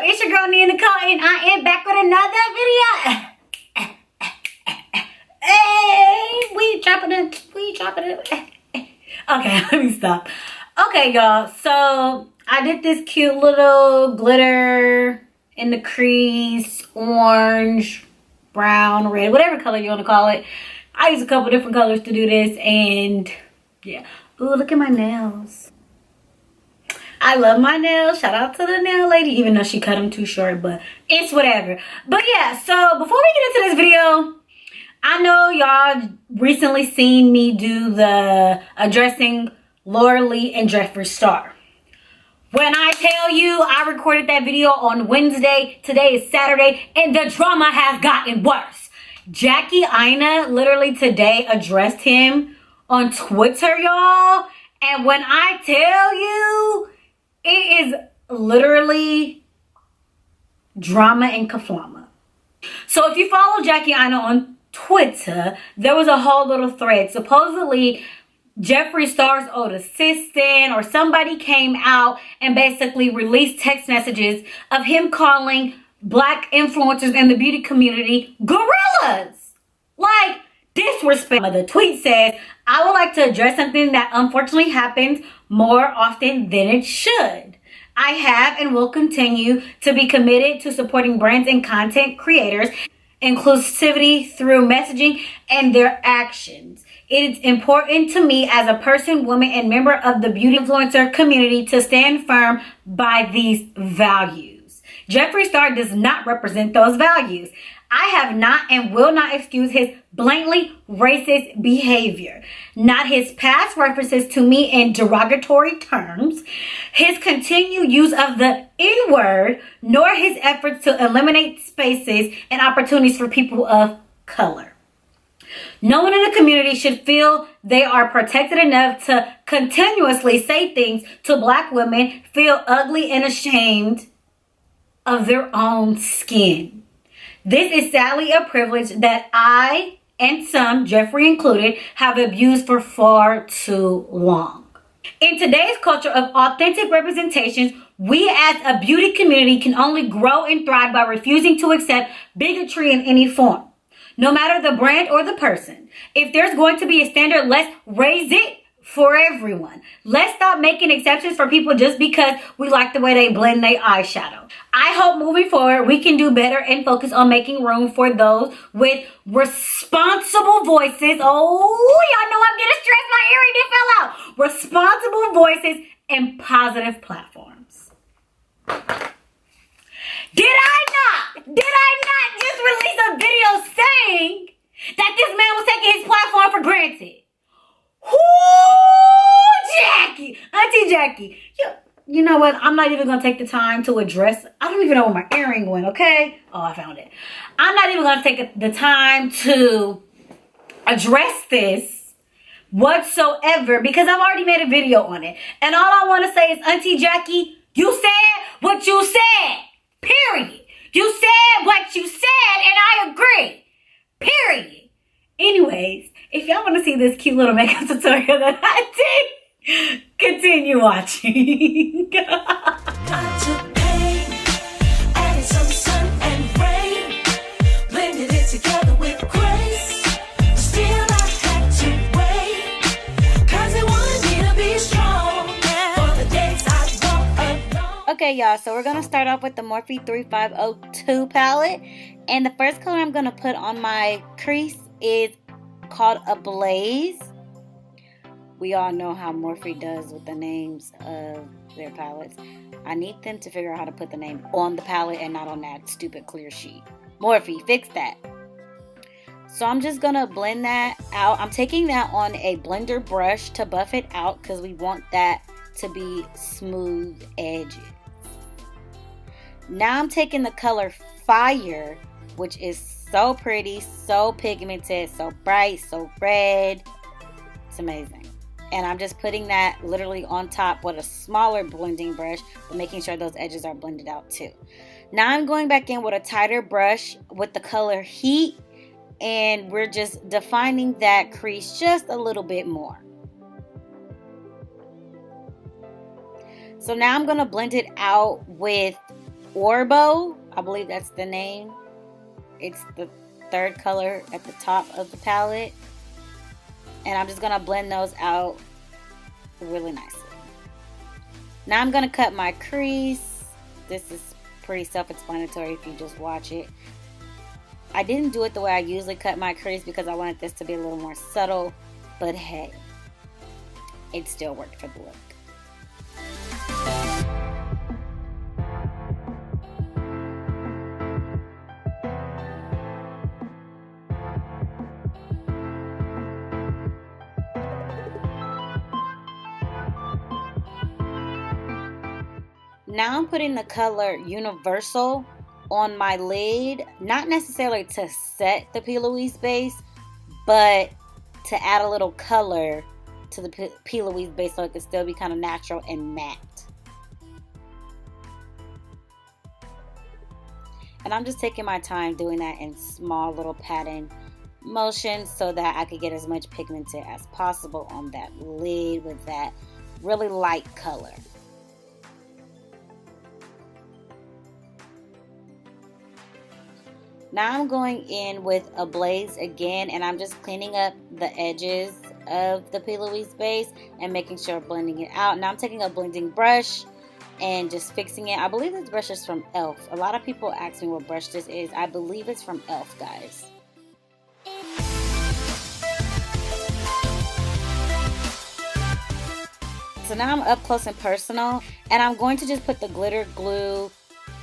up? It's your girl NeyahNecole, and I am back with another video. Hey, we dropping it. Okay, let me stop. Okay, y'all. So I did this cute little glitter in the crease, orange, brown, red, whatever color you want to call it. I use a couple different colors to do this, and yeah. Ooh, look at my nails. I love my nails. Shout out to the nail lady, even though she cut them too short, but it's whatever. But yeah, so before we get into this video, I know y'all recently seen me do the addressing Laura Lee and Jeffree Star. When I tell you I recorded that video on Wednesday, today is Saturday, and the drama has gotten worse. Jackie Aina literally today addressed him on Twitter, y'all. And when I tell you, it is literally drama and kaflama. So if you follow Jackie Aina on Twitter, there was a whole little thread. Supposedly, Jeffree Star's old assistant or somebody came out and basically released text messages of him calling Black influencers in the beauty community gorillas. Like, disrespect. The tweet says, I would like to address something that unfortunately happens more often than it should. I have and will continue to be committed to supporting brands and content creators, inclusivity through messaging and their actions. It is important to me as a person, woman, and member of the beauty influencer community to stand firm by these values. Jeffree Star does not represent those values. I have not and will not excuse his blatantly racist behavior, not his past references to me in derogatory terms, his continued use of the N-word, nor his efforts to eliminate spaces and opportunities for people of color. No one in the community should feel they are protected enough to continuously say things to Black women, feel ugly and ashamed of their own skin. This is sadly a privilege that I, and some, Jeffree included, have abused for far too long. In today's culture of authentic representations, we as a beauty community can only grow and thrive by refusing to accept bigotry in any form, no matter the brand or the person. If there's going to be a standard, let's raise it for everyone. Let's stop making exceptions for people just because we like the way they blend their eyeshadow. I hope moving forward we can do better and focus on making room for those with responsible voices. Oh, y'all know I'm getting stressed. My earring just fell out. Responsible voices and positive platforms. Did I not just release a video saying that this man was taking his platform for granted? Ooh, Jackie, Auntie Jackie. You know what? I'm not even going to take the time to address. I don't even know where my earring went, okay? Oh, I found it. I'm not even going to take the time to address this whatsoever because I've already made a video on it. And all I want to say is, Auntie Jackie, you said what you said. Period. You said what you said, and I agree. Period. Anyways, if y'all want to see this cute little makeup tutorial that I did, continue watching. I took pain, added some sun and rain, blended it together with grace. Still I had to wait, 'cause it wanted me to be strong for the days I walk alone. Okay, y'all, so we're going to start off with the Morphe 3502 palette. And the first color I'm going to put on my crease is called Ablaze. We all know how Morphe does with the names of their palettes. I need them to figure out how to put the name on the palette and not on that stupid clear sheet. Morphe, fix that. So I'm just gonna blend that out. I'm taking that on a blender brush to buff it out because we want that to be smooth edges. Now I'm taking the color Fire, which is so pretty, so pigmented, so bright, so red. It's amazing. And I'm just putting that literally on top with a smaller blending brush, but making sure those edges are blended out too. Now I'm going back in with a tighter brush with the color Heat, and we're just defining that crease just a little bit more. So now I'm going to blend it out with Orbo. I believe that's the name. It's the third color at the top of the palette. And I'm just going to blend those out really nicely. Now I'm going to cut my crease. This is pretty self-explanatory if you just watch it. I didn't do it the way I usually cut my crease because I wanted this to be a little more subtle. But hey, it still worked for the look. Now I'm putting the color Universal on my lid, not necessarily to set the P. Louise base, but to add a little color to the P. Louise base so it can still be kind of natural and matte. And I'm just taking my time doing that in small little patting motions so that I could get as much pigmented as possible on that lid with that really light color. Now I'm going in with a Blaze again, and I'm just cleaning up the edges of the P. Louise base and making sure I'm blending it out. Now I'm taking a blending brush and just fixing it. I believe this brush is from e.l.f. A lot of people ask me what brush this is. I believe it's from e.l.f., guys. So now I'm up close and personal, and I'm going to just put the glitter glue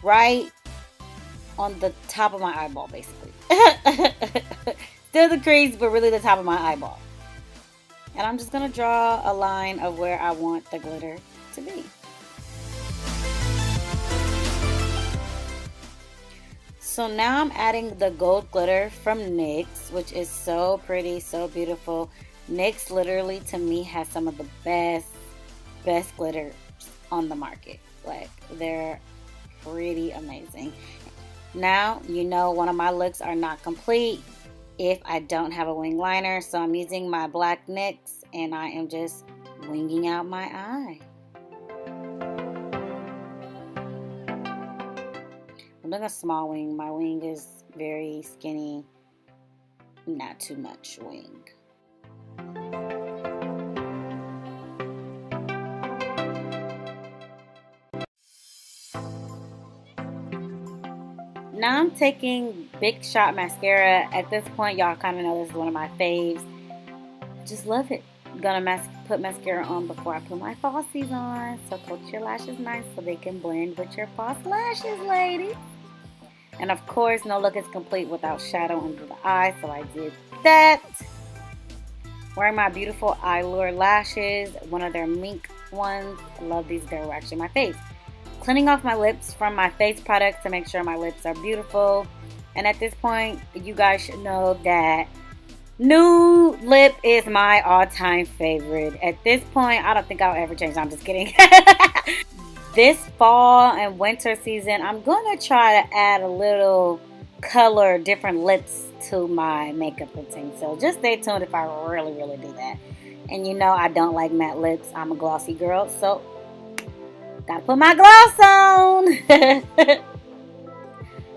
right on the top of my eyeball, basically. Still the crease, but really the top of my eyeball. And I'm just going to draw a line of where I want the glitter to be. So now I'm adding the gold glitter from NYX, which is so pretty, so beautiful. NYX literally, to me, has some of the best glitters on the market. Like, they're pretty amazing. Now, you know one of my looks are not complete if I don't have a wing liner. So I'm using my black NYX and I am just winging out my eye. I'm doing a small wing. My wing is very skinny, not too much wing. Now I'm taking Big Shot mascara. At this point, y'all kind of know this is one of my faves. Just love it. I'm gonna put mascara on before I put my falsies on. So coat your lashes nice so they can blend with your false lashes, ladies. And of course, no look is complete without shadow under the eye, so I did that. Wearing my beautiful Allure lashes, one of their mink ones. I love these. They're actually my fave. Cleaning off my lips from my face products to make sure my lips are beautiful. And at this point, you guys should know that nude lip is my all-time favorite. At this point, I don't think I'll ever change. I'm just kidding. This fall and winter season, I'm going to try to add a little color, different lips to my makeup routine. So just stay tuned if I really do that. And you know I don't like matte lips. I'm a glossy girl, so gotta put my gloss on.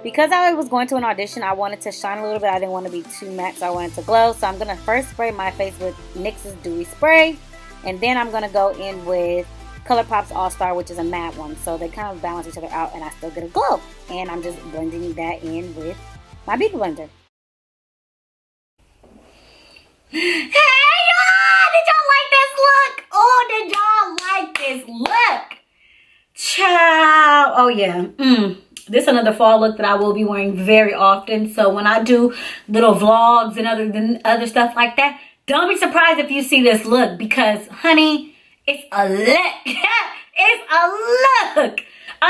Because I was going to an audition, I wanted to shine a little bit. I didn't want to be too matte, so I wanted to glow. So I'm going to first spray my face with NYX's Dewy Spray. And then I'm going to go in with ColourPop's All-Star, which is a matte one. So they kind of balance each other out, and I still get a glow. And I'm just blending that in with my beauty blender. Hey, y'all! Did y'all like this look? Oh, did y'all like this look? Ciao. Oh yeah. This is another fall look that I will be wearing very often. So when I do little vlogs and other stuff like that, don't be surprised if you see this look, because honey, it's a look. It's a look.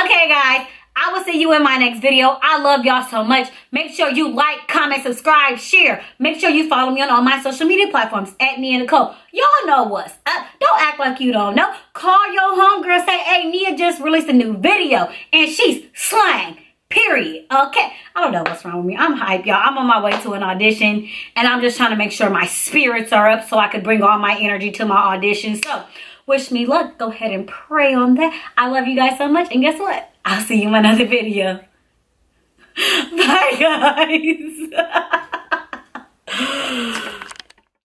Okay, guys. I will see you in my next video. I love y'all so much. Make sure you like, comment, subscribe, share. Make sure you follow me on all my social media platforms at NeyahNecole. Y'all know what's up. Don't act like you don't know. Call your homegirl, say, hey, Neyah just released a new video and she's slang. Period. Okay. I don't know what's wrong with me. I'm hyped, y'all. I'm on my way to an audition and I'm just trying to make sure my spirits are up so I can bring all my energy to my audition. So wish me luck. Go ahead and pray on that. I love you guys so much. And guess what? I'll see you in another video. Bye, guys.